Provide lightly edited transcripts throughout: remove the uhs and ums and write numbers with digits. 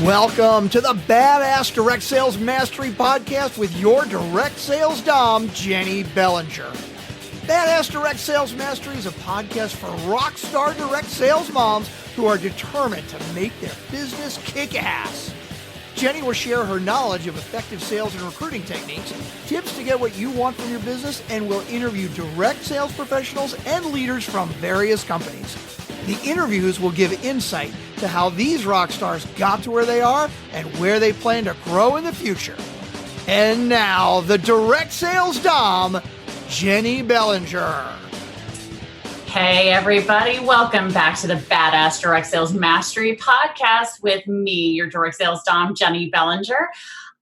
Welcome to the Badass Direct Sales Mastery Podcast with your direct sales dom, Jenny Bellinger. Badass Direct Sales Mastery is a podcast for rock star direct sales moms who are determined to make their business kick ass. Jenny will share her knowledge of effective sales and recruiting techniques, tips to get what you want from your business, and will interview direct sales professionals and leaders from various companies. The interviews will give insight to how these rock stars got to where they are and where they plan to grow in the future. And now, the direct sales dom, Jenny Bellinger. Hey everybody, welcome back to the Badass Direct Sales Mastery Podcast with me, your direct sales dom, Jenny Bellinger.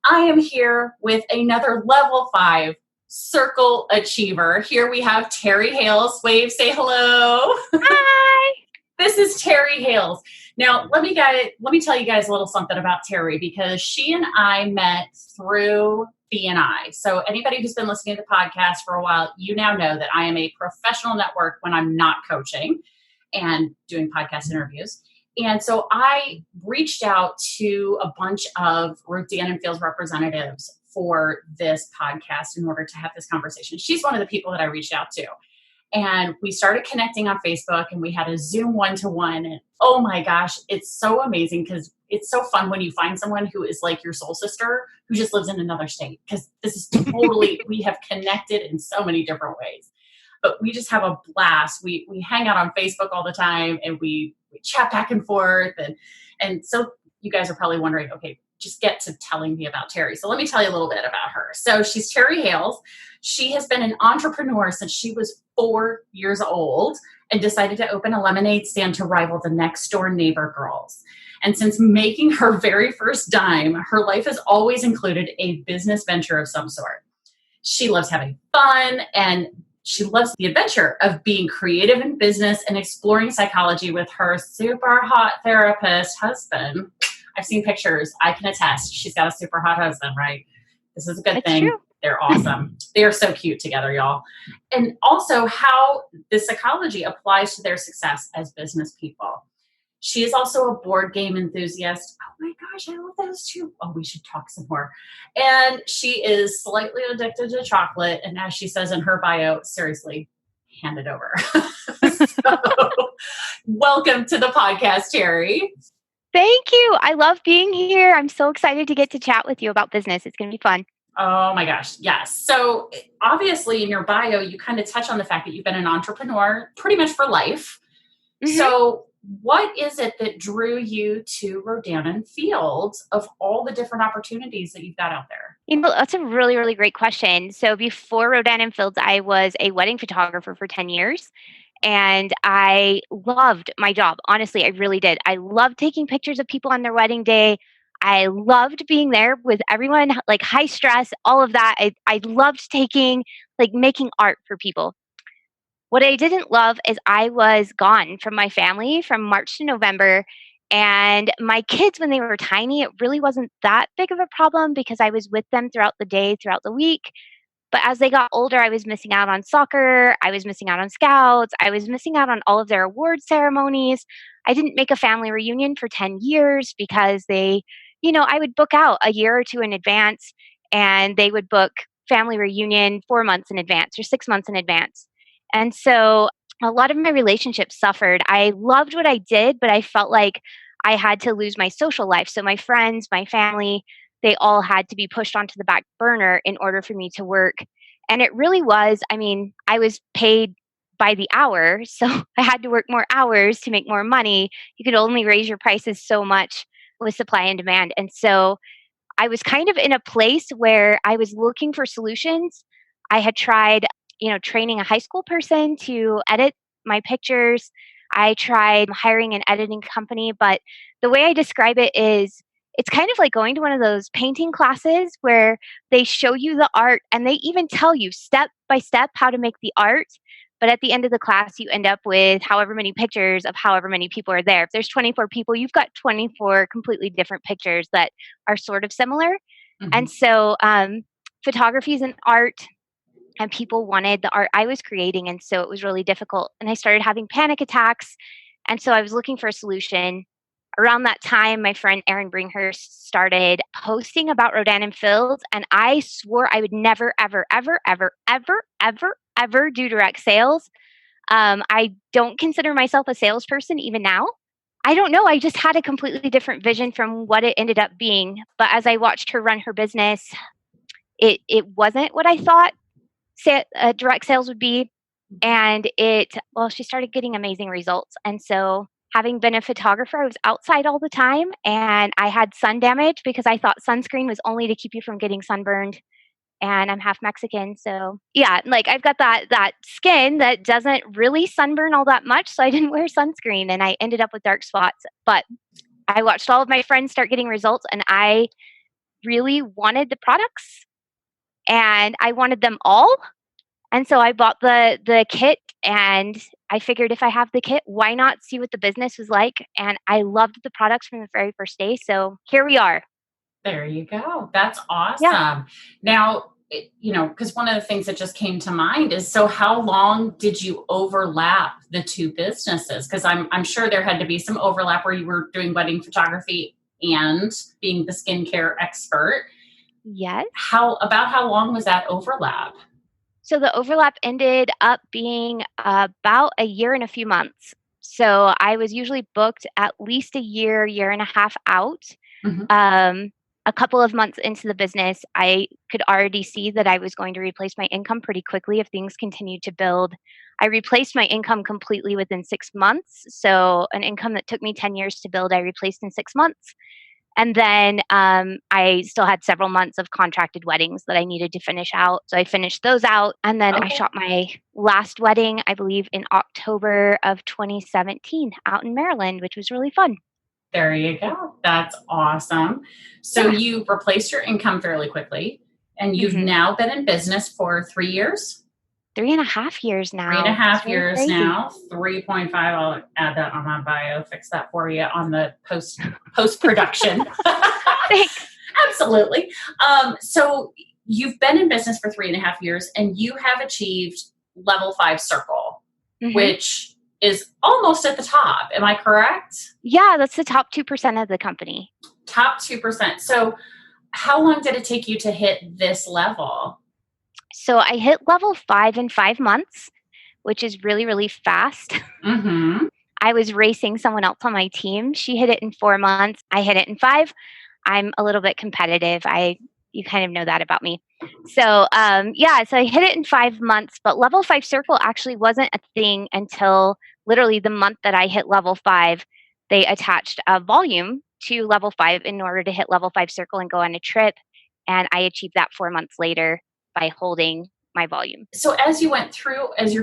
I am here with another level 5 circle achiever. Here we have Teri Hales. Wave, say hello. Hi. This is Teri Hales. Now, let me tell you guys a little something about Teri, because she and I met through BNI. So anybody who's been listening to the podcast for a while, you now know that I am a professional network when I'm not coaching and doing podcast interviews. And so I reached out to a bunch of Rodan Fields representatives for this podcast in order to have this conversation. She's one of the people that I reached out to. And we started connecting on Facebook, and we had a Zoom one-to-one. And oh my gosh, it's so amazing, because it's so fun when you find someone who is like your soul sister who just lives in another state, because this is totally, we have connected in so many different ways. But we just have a blast. We hang out on Facebook all the time, and we chat back and forth. And so you guys are probably wondering, okay, just get to telling me about Teri. So let me tell you a little bit about her. So she's Teri Hales. She has been an entrepreneur since she was 4 years old and decided to open a lemonade stand to rival the next door neighbor girls. And since making her very first dime, her life has always included a business venture of some sort. She loves having fun, and she loves the adventure of being creative in business and exploring psychology with her super hot therapist husband. I've seen pictures. I can attest. She's got a super hot husband, right? This is a good thing. True. They're awesome. They are so cute together, y'all. And also how the psychology applies to their success as business people. She is also a board game enthusiast. Oh my gosh, I love those too. Oh, we should talk some more. And she is slightly addicted to chocolate. And as she says in her bio, seriously, hand it over. So, welcome to the podcast, Teri. Thank you. I love being here. I'm so excited to get to chat with you about business. It's going to be fun. Oh my gosh. Yes. So obviously in your bio, you kind of touch on the fact that you've been an entrepreneur pretty much for life. Mm-hmm. So what is it that drew you to Rodan Fields of all the different opportunities that you've got out there? You know, that's a really, really great question. So before Rodan Fields, I was a wedding photographer for 10 years. And I loved my job. Honestly, I really did. I loved taking pictures of people on their wedding day. I loved being there with everyone, like high stress, all of that. I loved making art for people. What I didn't love is I was gone from my family from March to November. And my kids, when they were tiny, it really wasn't that big of a problem because I was with them throughout the day, throughout the week. But as they got older, I was missing out on soccer. I was missing out on scouts. I was missing out on all of their award ceremonies. I didn't make a family reunion for 10 years because I would book out a year or two in advance, and they would book family reunion 4 months in advance or 6 months in advance. And so a lot of my relationships suffered. I loved what I did, but I felt like I had to lose my social life. So my friends, my family, they all had to be pushed onto the back burner in order for me to work. And it really was, I was paid by the hour, so I had to work more hours to make more money. You could only raise your prices so much with supply and demand. And so I was kind of in a place where I was looking for solutions. I had tried, training a high school person to edit my pictures. I tried hiring an editing company, but the way I describe it is it's kind of like going to one of those painting classes where they show you the art and they even tell you step by step how to make the art. But at the end of the class, you end up with however many pictures of however many people are there. If there's 24 people, you've got 24 completely different pictures that are sort of similar. Mm-hmm. And so photography is an art, and people wanted the art I was creating. And so it was really difficult. And I started having panic attacks. And so I was looking for a solution around that time, my friend Erin Bringhurst started posting about Rodan Fields, and I swore I would never, ever, ever, ever, ever, ever, ever do direct sales. I don't consider myself a salesperson even now. I don't know. I just had a completely different vision from what it ended up being. But as I watched her run her business, it wasn't what I thought direct sales would be. And she started getting amazing results. And so having been a photographer, I was outside all the time and I had sun damage because I thought sunscreen was only to keep you from getting sunburned. And I'm half Mexican. So yeah, like I've got that skin that doesn't really sunburn all that much. So I didn't wear sunscreen and I ended up with dark spots. But I watched all of my friends start getting results and I really wanted the products and I wanted them all. And so I bought the kit and I figured if I have the kit, why not see what the business was like? And I loved the products from the very first day. So here we are. There you go. That's awesome. Yeah. Now, because one of the things that just came to mind is, so how long did you overlap the two businesses? Because I'm sure there had to be some overlap where you were doing wedding photography and being the skincare expert. Yes. How long was that overlap? So the overlap ended up being about a year and a few months. So I was usually booked at least a year and a half out. Mm-hmm. A couple of months into the business, I could already see that I was going to replace my income pretty quickly if things continued to build. I replaced my income completely within 6 months. So an income that took me 10 years to build, I replaced in 6 months. And then I still had several months of contracted weddings that I needed to finish out. So I finished those out. And then I shot my last wedding, I believe, in October of 2017 out in Maryland, which was really fun. There you go. That's awesome. So you replaced your income fairly quickly, and you've now been in business for 3 years? 3.5 years now. 3.5 years crazy. Now. 3.5. I'll add that on my bio, fix that for you on the post-production. Thanks. Absolutely. So you've been in business for 3.5 years, and you have achieved level 5 circle, which is almost at the top. Am I correct? Yeah, that's the top 2% of the company. Top 2%. So how long did it take you to hit this level? So I hit level 5 in 5 months, which is really, really fast. Mm-hmm. I was racing someone else on my team. She hit it in 4 months. I hit it in 5. I'm a little bit competitive. You kind of know that about me. So, so I hit it in 5 months, but level 5 circle actually wasn't a thing until literally the month that I hit level 5. They attached a volume to level 5 in order to hit level 5 circle and go on a trip. And I achieved that 4 months later by holding my volume. So as you're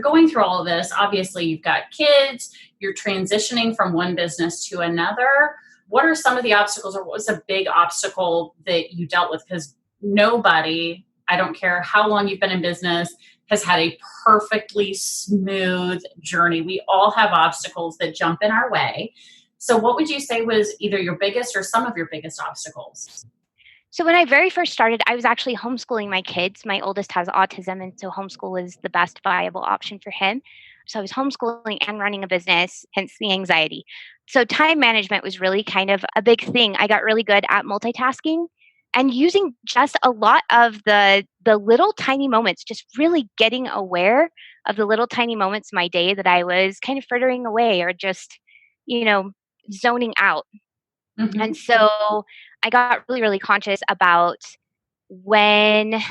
going through all of this, obviously you've got kids, you're transitioning from one business to another. What are some of the obstacles, or what was a big obstacle that you dealt with? Because nobody, I don't care how long you've been in business, has had a perfectly smooth journey. We all have obstacles that jump in our way. So what would you say was either your biggest or some of your biggest obstacles? So when I very first started, I was actually homeschooling my kids. My oldest has autism, and so homeschool is the best viable option for him. So I was homeschooling and running a business, hence the anxiety. So time management was really kind of a big thing. I got really good at multitasking and using just a lot of the little tiny moments, just really getting aware of the little tiny moments in my day that I was kind of frittering away or just, zoning out. Mm-hmm. And so I got really, really conscious about when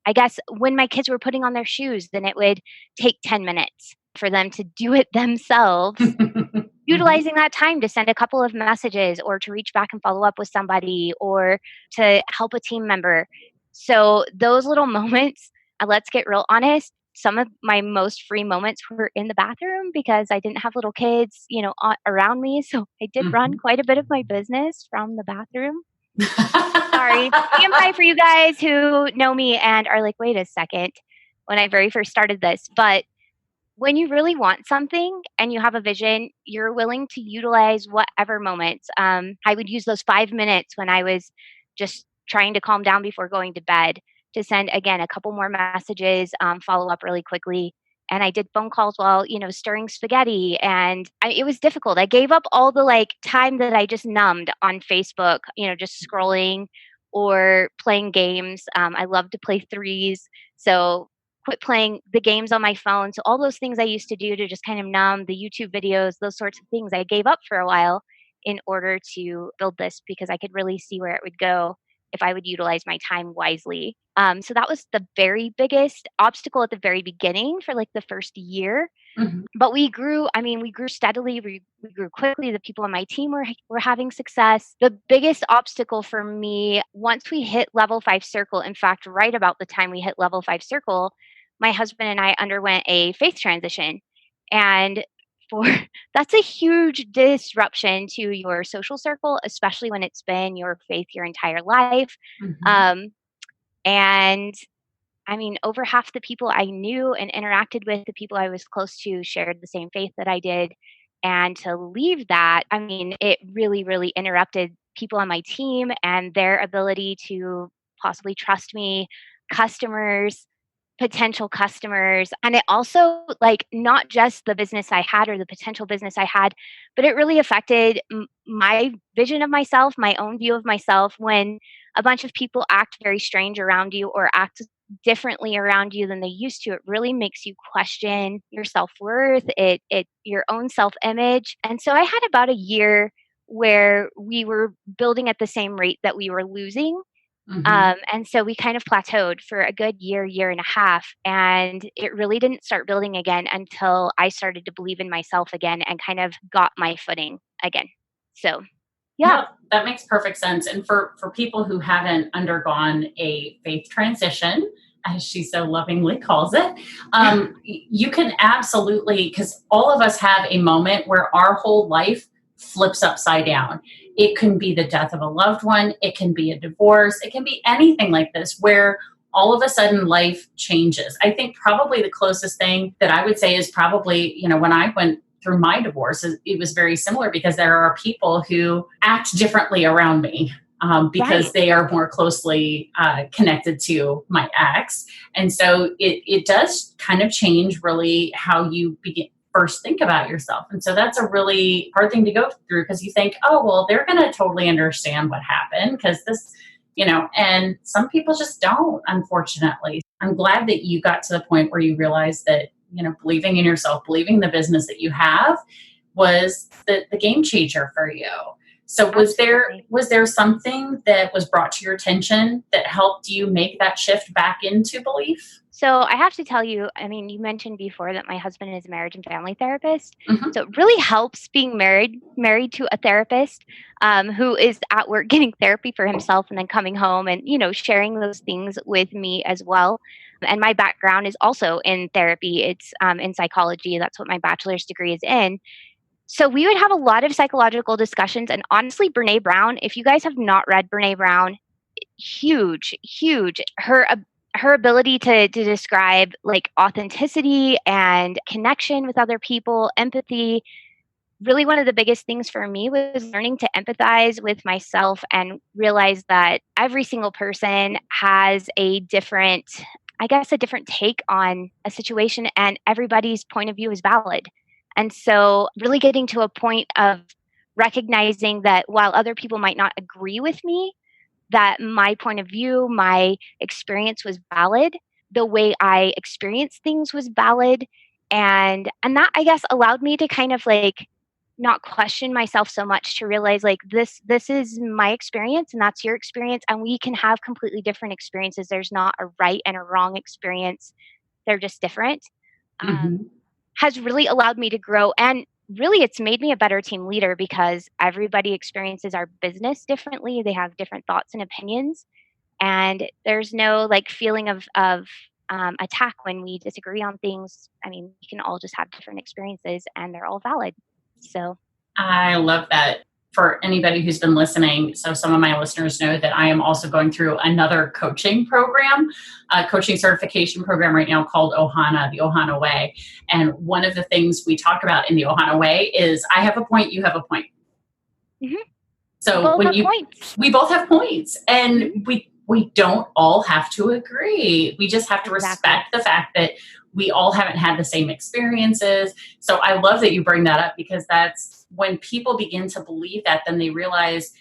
my kids were putting on their shoes, then it would take 10 minutes for them to do it themselves, utilizing that time to send a couple of messages or to reach back and follow up with somebody or to help a team member. So those little moments, let's get real honest, some of my most free moments were in the bathroom because I didn't have little kids, around me. So I did run quite a bit of my business from the bathroom. Sorry, TMI for you guys who know me and are like, wait a second, when I very first started this. But when you really want something and you have a vision, you're willing to utilize whatever moments. I would use those 5 minutes when I was just trying to calm down before going to bed to send, again, a couple more messages, follow up really quickly. and I did phone calls while, stirring spaghetti. And it was difficult. I gave up all the time that I just numbed on Facebook, just scrolling or playing games. I love to play threes. So quit playing the games on my phone. So all those things I used to do to just kind of numb, the YouTube videos, those sorts of things, I gave up for a while in order to build this because I could really see where it would go if I would utilize my time wisely. So that was the very biggest obstacle at the very beginning for the first year. Mm-hmm. But we grew steadily. We grew quickly. The people on my team were having success. The biggest obstacle for me, once we hit level 5 circle, in fact, right about the time we hit level 5 circle, my husband and I underwent a faith transition. And that's a huge disruption to your social circle, especially when it's been your faith your entire life. Mm-hmm. And over half the people I knew and interacted with, the people I was close to, shared the same faith that I did. And to leave that, it really, really interrupted people on my team and their ability to possibly trust me, customers, potential customers. And it also, not just the business I had or the potential business I had, but it really affected my vision of myself, my own view of myself. When a bunch of people act very strange around you or act differently around you than they used to, it really makes you question your self-worth, your own self-image. And so I had about a year where we were building at the same rate that we were losing. Mm-hmm. And so we kind of plateaued for a good year and a half. And it really didn't start building again until I started to believe in myself again and kind of got my footing again. So, yeah. No, that makes perfect sense. And for people who haven't undergone a faith transition, as she so lovingly calls it, you can absolutely, because all of us have a moment where our whole life flips upside down. It can be the death of a loved one. It can be a divorce. It can be anything like this where all of a sudden life changes. I think probably the closest thing that I would say is probably, when I went through my divorce, it was very similar because there are people who act differently around me. Because Right. they are more closely connected to my ex. And so it does kind of change really how you first think about yourself. And so that's a really hard thing to go through because you think, oh, well, they're going to totally understand what happened because this, and some people just don't, unfortunately. I'm glad that you got to the point where you realized that, believing in yourself, believing in the business that you have was the game changer for you. So was there something that was brought to your attention that helped you make that shift back into belief? So I have to tell you, you mentioned before that my husband is a marriage and family therapist. Mm-hmm. So it really helps being married to a therapist who is at work getting therapy for himself and then coming home and, sharing those things with me as well. And my background is also in therapy. It's in psychology. That's what my bachelor's degree is in. So we would have a lot of psychological discussions. And honestly, Brene Brown, if you guys have not read Brene Brown, huge. Her ability to describe authenticity and connection with other people, empathy. Really, one of the biggest things for me was learning to empathize with myself and realize that every single person has a different take on a situation and everybody's point of view is valid. And so really getting to a point of recognizing that while other people might not agree with me, that my point of view, my experience was valid, the way I experienced things was valid. And that, I guess, allowed me to kind of not question myself so much, to realize this is my experience and that's your experience. And we can have completely different experiences. There's not a right and a wrong experience. They're just different. Mm-hmm. Has really allowed me to grow. And really, it's made me a better team leader because everybody experiences our business differently. They have different thoughts and opinions. And there's no feeling of attack when we disagree on things. We can all just have different experiences and they're all valid. So I love that. For anybody who's been listening, so some of my listeners know that I am also going through another coaching program, a coaching certification program right now called Ohana, the Ohana Way. And one of the things we talk about in the Ohana Way is I have a point, you have a point. Mm-hmm. So we both have points, and we don't all have to agree. We just have to respect the fact that we all haven't had the same experiences. So I love that you bring that up, because that's when people begin to believe that, then they realize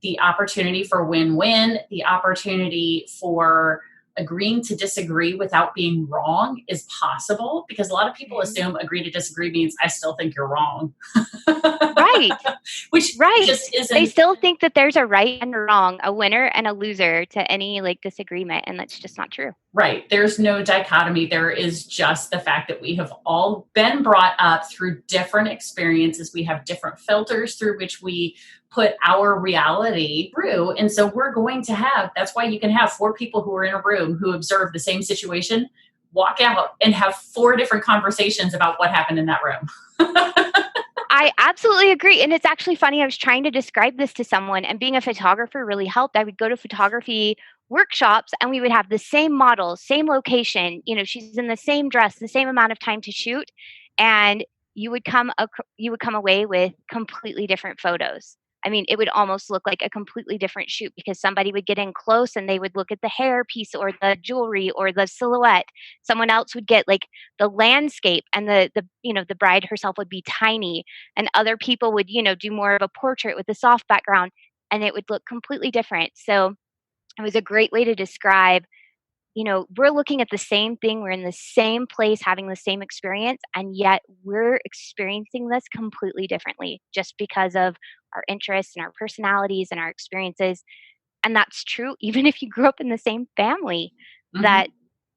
the opportunity for win-win, the opportunity for agreeing to disagree without being wrong is possible, because a lot of people assume agree to disagree means I still think you're wrong. Right. Which Right. just isn't. They still think that there's a right and a wrong, a winner and a loser to any like disagreement. And that's just not true. Right. There's no dichotomy. There is just the fact that we have all been brought up through different experiences. We have different filters through which we put our reality through. And so we're going to have, that's why you can have 4 people who are in a room who observe the same situation, walk out and have 4 different conversations about what happened in that room. I absolutely agree. And it's actually funny. I was trying to describe this to someone, and being a photographer really helped. I would go to photography workshops and we would have the same model, same location. You know, she's in the same dress, the same amount of time to shoot. And you would come away with completely different photos. I mean, it would almost look like a completely different shoot, because somebody would get in close and they would look at the hair piece or the jewelry or the silhouette. Someone else would get like the landscape, and the bride herself would be tiny, and other people would, do more of a portrait with a soft background, and it would look completely different. So it was a great way to describe, we're looking at the same thing. We're in the same place, having the same experience, and yet we're experiencing this completely differently just because of our interests and our personalities and our experiences. And that's true even if you grew up in the same family, that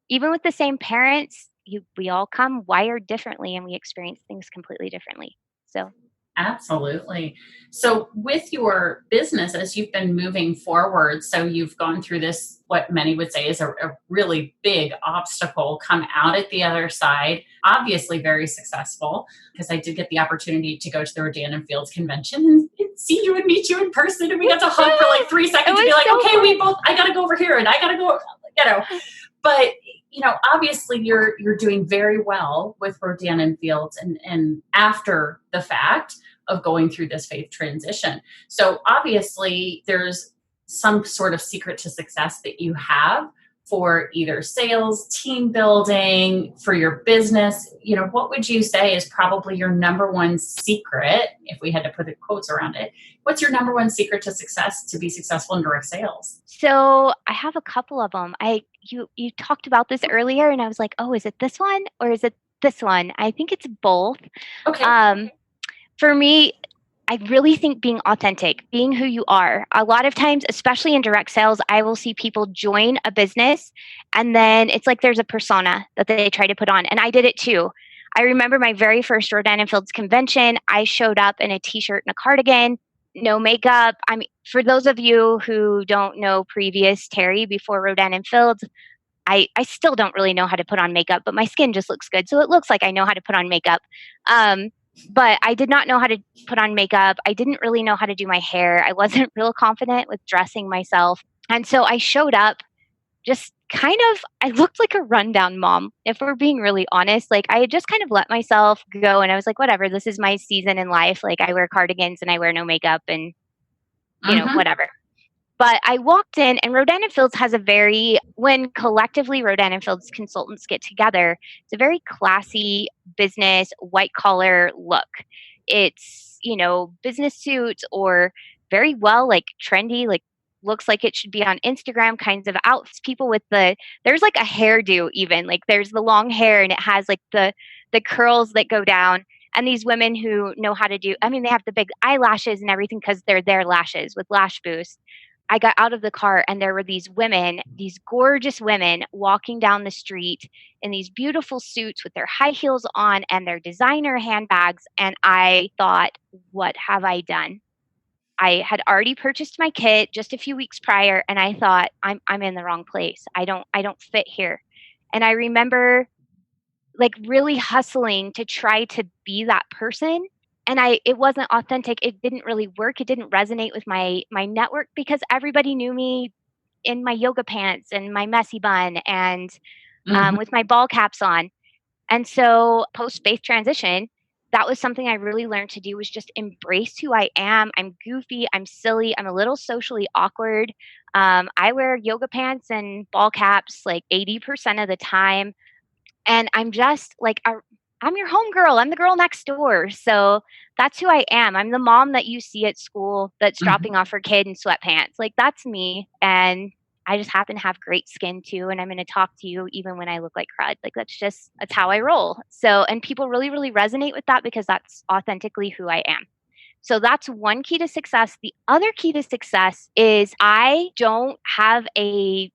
even with the same parents, we all come wired differently and we experience things completely differently. So Absolutely. So with your business, as you've been moving forward, so you've gone through this, what many would say is a really big obstacle, come out at the other side, obviously very successful, because I did get the opportunity to go to the Rodan Fields convention and see you and meet you in person. And we got to hug for like 3 seconds and be like, okay, I got to go over here and I got to go, but obviously you're doing very well with Rodan Fields and after the fact of going through this faith transition. So obviously there's some sort of secret to success that you have for either sales, team building, for your business. What would you say is probably your number one secret, if we had to put the quotes around it? What's your number one secret to success, to be successful in direct sales? So I have a couple of them. You talked about this earlier, and I was like, oh, is it this one or is it this one? I think it's both. Okay. For me, I really think being authentic, being who you are. A lot of times, especially in direct sales, I will see people join a business and then it's like there's a persona that they try to put on. And I did it too. I remember my very first Rodan Fields convention. I showed up in a t-shirt and a cardigan, no makeup. I mean, for those of you who don't know previous Teri before Rodan Fields, I still don't really know how to put on makeup, but my skin just looks good. So it looks like I know how to put on makeup. But I did not know how to put on makeup. I didn't really know how to do my hair. I wasn't real confident with dressing myself. And so I showed up just I looked like a rundown mom, if we're being really honest. Like I had just kind of let myself go and I was like, whatever, this is my season in life. Like I wear cardigans and I wear no makeup and, whatever. But I walked in, and Rodan Fields has when collectively Rodan Fields consultants get together, it's a very classy business, white collar look. It's, business suits or very well, like trendy, like looks like it should be on Instagram kinds of outfits. People with there's like a hairdo even, like there's the long hair and it has like the curls that go down. And these women who know how to they have the big eyelashes and everything because they're their lashes with lash boost. I got out of the car and there were these women, these gorgeous women walking down the street in these beautiful suits with their high heels on and their designer handbags. And I thought, what have I done? I had already purchased my kit just a few weeks prior. And I thought, I'm in the wrong place. I don't fit here. And I remember like really hustling to try to be that person. And it wasn't authentic. It didn't really work. It didn't resonate with my network because everybody knew me in my yoga pants and my messy bun and with my ball caps on. And so post faith transition, that was something I really learned to do, was just embrace who I am. I'm goofy. I'm silly. I'm a little socially awkward. I wear yoga pants and ball caps like 80% of the time. And I'm just like, I'm your homegirl. I'm the girl next door. So that's who I am. I'm the mom that you see at school that's dropping off her kid in sweatpants. Like, that's me. And I just happen to have great skin too. And I'm going to talk to you even when I look like crud. Like, that's how I roll. So, and people really, really resonate with that because that's authentically who I am. So that's one key to success. The other key to success is I don't have a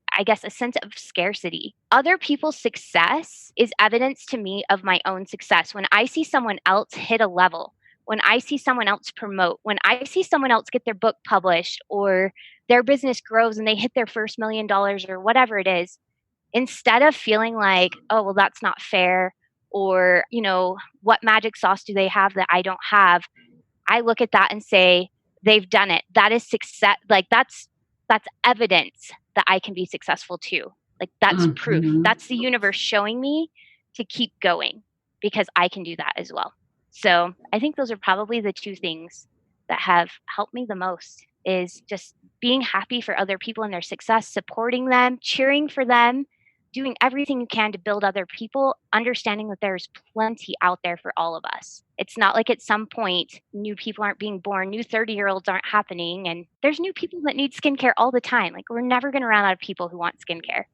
sense of scarcity. Other people's success is evidence to me of my own success. When I see someone else hit a level, when I see someone else promote, when I see someone else get their book published or their business grows and they hit their first $1 million or whatever it is, instead of feeling like, oh, well, that's not fair, or, what magic sauce do they have that I don't have? I look at that and say, they've done it. That is success. Like, that's evidence that I can be successful too. Like, that's proof. That's the universe showing me to keep going because I can do that as well. So I think those are probably the two things that have helped me the most, is just being happy for other people and their success, supporting them, cheering for them, doing everything you can to build other people, understanding that there's plenty out there for all of us. It's not like at some point new people aren't being born, new 30-year-olds aren't happening, and there's new people that need skincare all the time. Like, we're never going to run out of people who want skincare.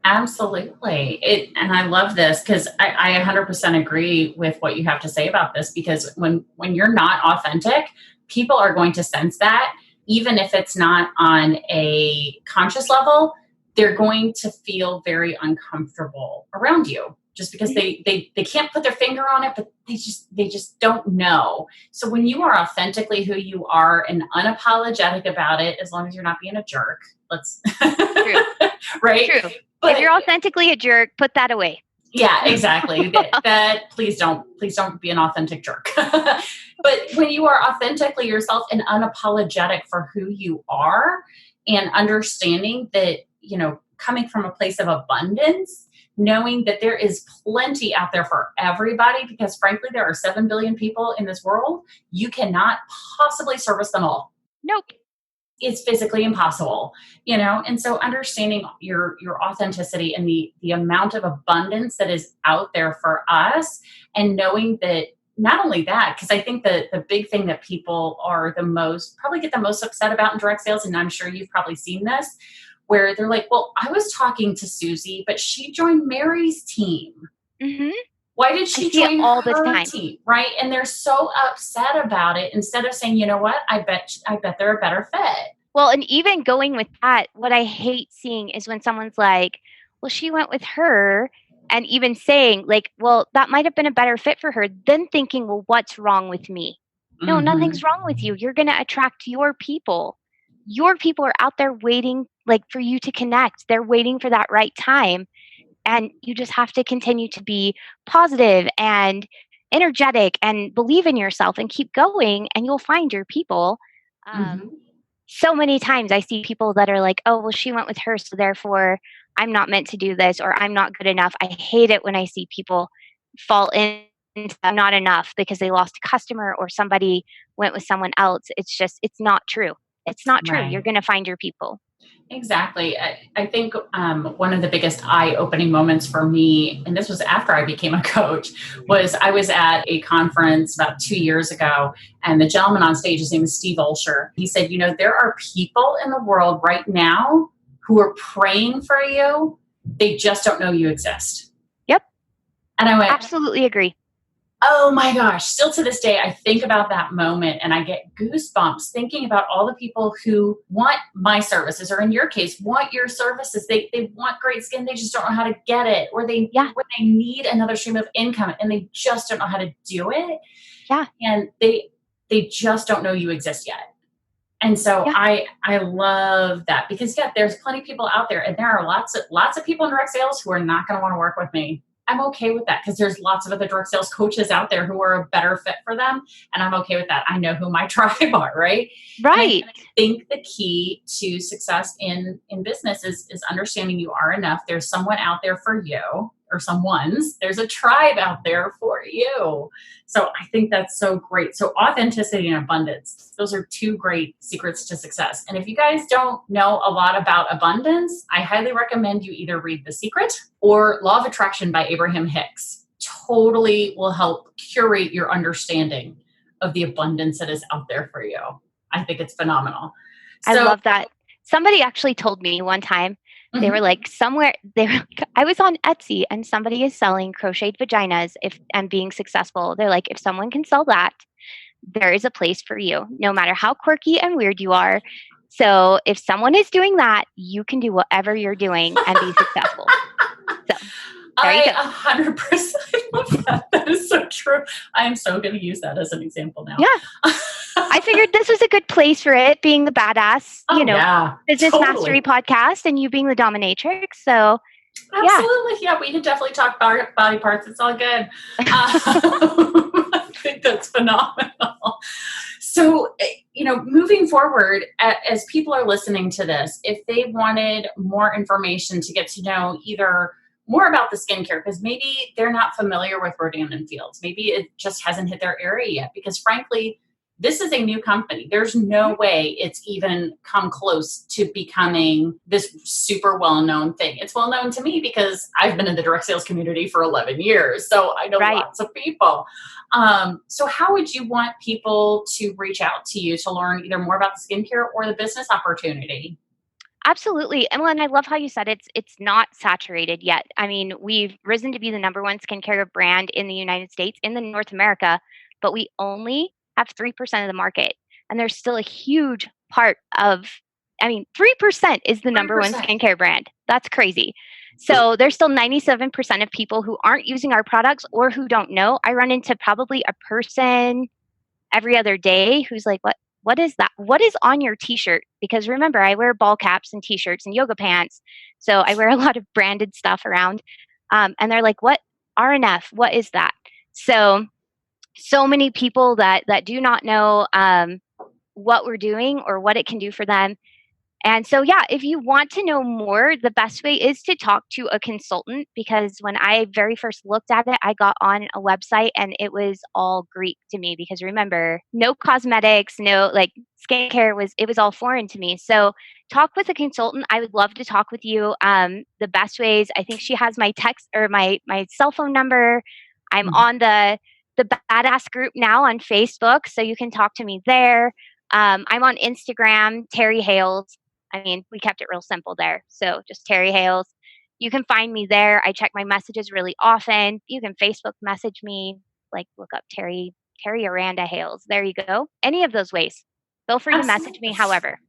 Absolutely. And I love this because I 100% agree with what you have to say about this, because when you're not authentic, people are going to sense that, even if it's not on a conscious level. They're going to feel very uncomfortable around you just because they can't put their finger on it, but they just don't know. So when you are authentically who you are and unapologetic about it, as long as you're not being a jerk, True. right? True. But if you're authentically a jerk, put that away. Yeah, exactly. that please don't be an authentic jerk. But when you are authentically yourself and unapologetic for who you are, and understanding that, coming from a place of abundance, knowing that there is plenty out there for everybody, because frankly, there are 7 billion people in this world. You cannot possibly service them all. Nope. It's physically impossible, and so understanding your authenticity and the amount of abundance that is out there for us, and knowing that not only that, because I think that the big thing that people probably get the most upset about in direct sales, and I'm sure you've probably seen this, where they're like, well, I was talking to Susie, but she joined Mary's team. Mm-hmm. Why did she join all her team? Right. And they're so upset about it, instead of saying, you know what, I bet they're a better fit. Well, and even going with that, what I hate seeing is when someone's like, well, she went with her, and even saying like, well, that might have been a better fit for her, then thinking, well, what's wrong with me? No, nothing's wrong with you. You're going to attract your people. Your people are out there waiting for you to connect. They're waiting for that right time. And you just have to continue to be positive and energetic and believe in yourself and keep going, and you'll find your people. So many times I see people that are like, oh, well, she went with her, so therefore I'm not meant to do this, or I'm not good enough. I hate it when I see people fall into not enough because they lost a customer or somebody went with someone else. It's not true. It's not true. Right. You're going to find your people. Exactly. I think one of the biggest eye-opening moments for me, and this was after I became a coach, was I was at a conference about 2 years ago, and the gentleman on stage, his name is Steve Olsher. He said, there are people in the world right now who are praying for you. They just don't know you exist. Yep. And I went, absolutely agree. Oh my gosh, still to this day, I think about that moment and I get goosebumps thinking about all the people who want my services, or in your case, want your services. They want great skin. They just don't know how to get it, or they need another stream of income and they just don't know how to do it. Yeah. And they just don't know you exist yet. And so I love that, because there's plenty of people out there, and there are lots of people in direct sales who are not going to want to work with me. I'm okay with that, because there's lots of other direct sales coaches out there who are a better fit for them. And I'm okay with that. I know who my tribe are, right? Right. And I think the key to success in business is understanding you are enough. There's someone out there for you, or someone's, there's a tribe out there for you. So I think that's so great. So authenticity and abundance, those are two great secrets to success. And if you guys don't know a lot about abundance, I highly recommend you either read The Secret or Law of Attraction by Abraham Hicks. Totally will help curate your understanding of the abundance that is out there for you. I think it's phenomenal. I love that. Somebody actually told me one time, they were like I was on Etsy and somebody is selling crocheted vaginas and being successful. They're like, if someone can sell that, there is a place for you, no matter how quirky and weird you are. So if someone is doing that, you can do whatever you're doing and be successful. So there you go. 100% love that. That is so true. I am so going to use that as an example now. Yeah. I figured this was a good place for it, being the badass, business mastery podcast and you being the dominatrix. So absolutely. Yeah, we could definitely talk about body parts. It's all good. I think that's phenomenal. So, moving forward, as people are listening to this, if they wanted more information to get to know either more about the skincare, because maybe they're not familiar with Rodan Fields. Maybe it just hasn't hit their area yet, because frankly, this is a new company. There's no way it's even come close to becoming this super well-known thing. It's well-known to me because I've been in the direct sales community for 11 years. So I know lots of people. So how would you want people to reach out to you to learn either more about the skincare or the business opportunity? Absolutely. And I love how you said it's not saturated yet. I mean, we've risen to be the number one skincare brand in the United States, in the North America, but we only have 3% of the market. And there's still a huge part 3% is the number 1 skincare brand. That's crazy. So there's still 97% of people who aren't using our products or who don't know. I run into probably a person every other day who's like, what is that? What is on your t-shirt? Because remember, I wear ball caps and t-shirts and yoga pants. So I wear a lot of branded stuff around. And they're like, what? RNF, what is that? So many people that do not know what we're doing or what it can do for them. And so, if you want to know more, the best way is to talk to a consultant, because when I very first looked at it, I got on a website and it was all Greek to me, because remember, no cosmetics, no skincare it was all foreign to me. So talk with a consultant. I would love to talk with you. The best ways, I think she has my text or my cell phone number. I'm on the Badass group now on Facebook, so you can talk to me there. I'm on Instagram, Teri Hales. I mean, we kept it real simple there. So just Teri Hales. You can find me there. I check my messages really often. You can Facebook message me, look up Teri Aranda Hales. There you go. Any of those ways. Feel free to message me, however.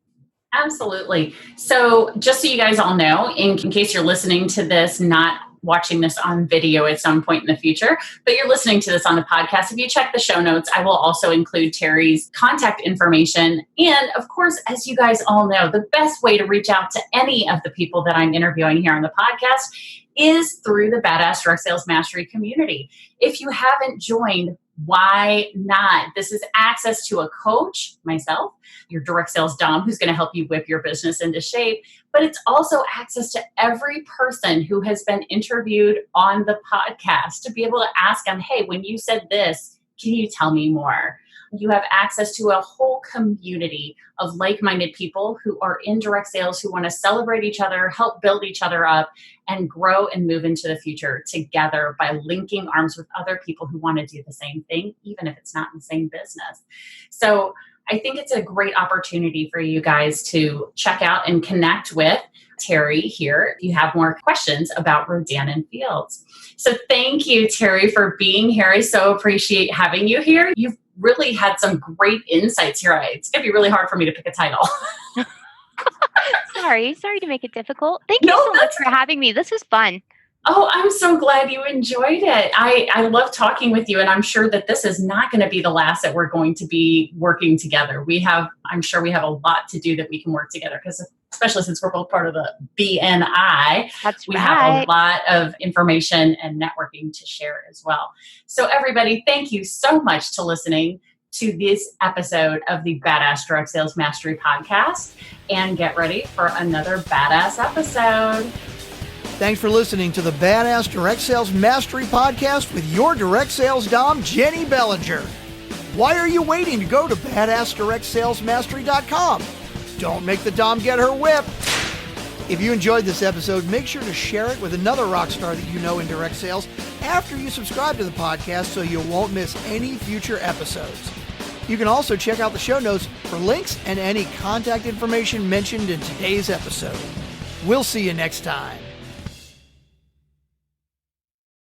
Absolutely. So just so you guys all know, in case you're listening to this, not watching this on video at some point in the future, but you're listening to this on the podcast, if you check the show notes, I will also include Teri's contact information. And of course, as you guys all know, the best way to reach out to any of the people that I'm interviewing here on the podcast is through the Badass Direct Sales Mastery community. If you haven't joined, why not? This is access to a coach, myself, your direct sales dom, who's going to help you whip your business into shape. But it's also access to every person who has been interviewed on the podcast to be able to ask them, hey, when you said this, can you tell me more? You have access to a whole community of like-minded people who are in direct sales, who want to celebrate each other, help build each other up, and grow and move into the future together by linking arms with other people who want to do the same thing, even if it's not in the same business. So I think it's a great opportunity for you guys to check out and connect with Teri here if you have more questions about Rodan Fields. So thank you, Teri, for being here. I so appreciate having you here. You've really had some great insights here. It's going to be really hard for me to pick a title. Sorry to make it difficult. Thank you so much for having me. This was fun. Oh, I'm so glad you enjoyed it. I love talking with you, and I'm sure that this is not going to be the last that we're going to be working together. I'm sure we have a lot to do that we can work together, because especially since we're both part of the BNI, we have a lot of information and networking to share as well. So everybody, thank you so much to listening to this episode of the Badass Direct Sales Mastery podcast, and get ready for another badass episode. Thanks for listening to the Badass Direct Sales Mastery Podcast with your direct sales dom, Jenny Bellinger. Why are you waiting to go to badassdirectsalesmastery.com? Don't make the dom get her whip. If you enjoyed this episode, make sure to share it with another rock star that you know in direct sales after you subscribe to the podcast so you won't miss any future episodes. You can also check out the show notes for links and any contact information mentioned in today's episode. We'll see you next time.